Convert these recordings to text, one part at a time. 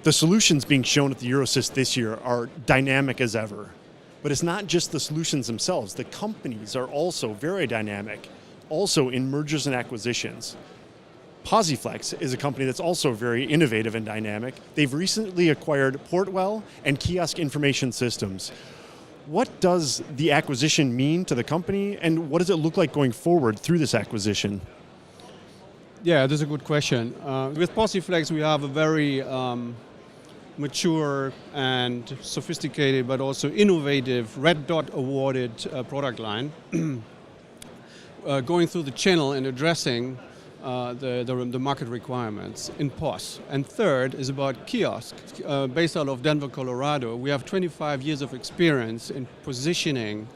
The solutions being shown at the EuroCIS this year are dynamic as ever. But it's not just the solutions themselves. The companies are also very dynamic, also in mergers and acquisitions. Posiflex is a company that's also very innovative and dynamic. They've recently acquired Portwell and Kiosk Information Systems. What does the acquisition mean to the company, and what does it look like going forward through this acquisition? Yeah, that's a good question. With Posiflex, we have a very mature and sophisticated, but also innovative Red Dot awarded product line, going through the channel and addressing the market requirements in POS. And third is about Kiosk. Based out of Denver, Colorado, we have 25 years of experience in positioning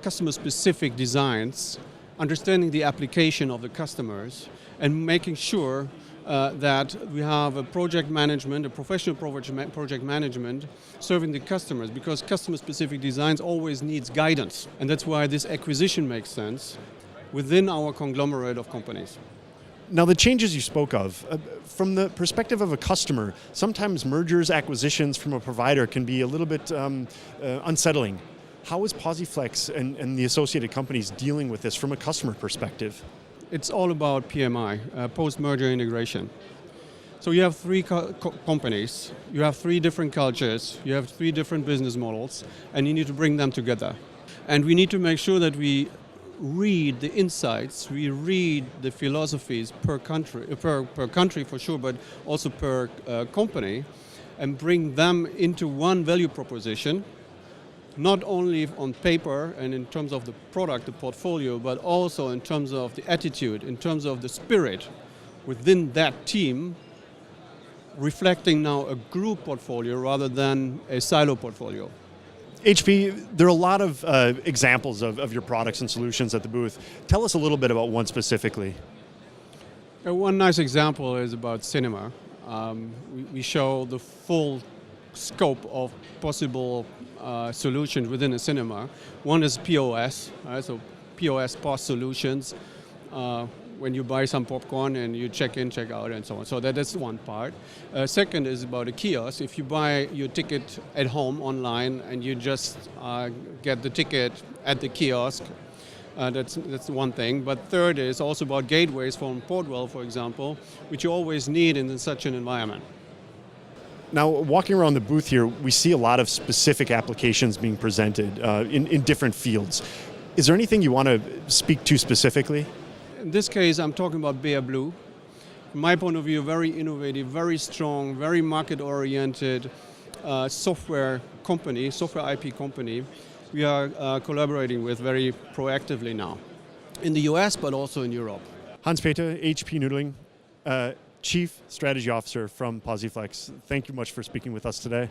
customer-specific designs, understanding the application of the customers, and making sure that we have a project management, a professional project management serving the customers, because customer-specific designs always needs guidance. And that's why this acquisition makes sense within our conglomerate of companies. Now, the changes you spoke of, from the perspective of a customer, sometimes mergers, acquisitions from a provider can be a little bit unsettling. How is Posiflex and the associated companies dealing with this from a customer perspective? It's all about PMI, post-merger integration. So you have three companies, you have three different cultures, you have three different business models, and you need to bring them together. And we need to make sure that we read the insights, we read the philosophies per country for sure, but also per company, and bring them into one value proposition, not only on paper and in terms of the product, the portfolio, but also in terms of the attitude, in terms of the spirit within that team, reflecting now a group portfolio rather than a silo portfolio. HP, there are a lot of examples of your products and solutions at the booth. Tell us a little bit about one specifically. One nice example is about cinema. We show the full scope of possible solutions within a cinema. One is POS, so POS POS solutions. When you buy some popcorn and you check in, check out, and so on. So that is one part. Second is about a kiosk. If you buy your ticket at home online and you just get the ticket at the kiosk, that's one thing. But third is also about gateways from Portwell, for example, which you always need in such an environment. Now, walking around the booth here, we see a lot of specific applications being presented in different fields. Is there anything you want to speak to specifically? In this case, I'm talking about Bear Blue. From my point of view, very innovative, very strong, very market-oriented software company, software IP company. We are collaborating with very proactively now, in the US, but also in Europe. Hans-Peter, HP Nüdling, Chief Strategy Officer from Posiflex. Thank you much for speaking with us today.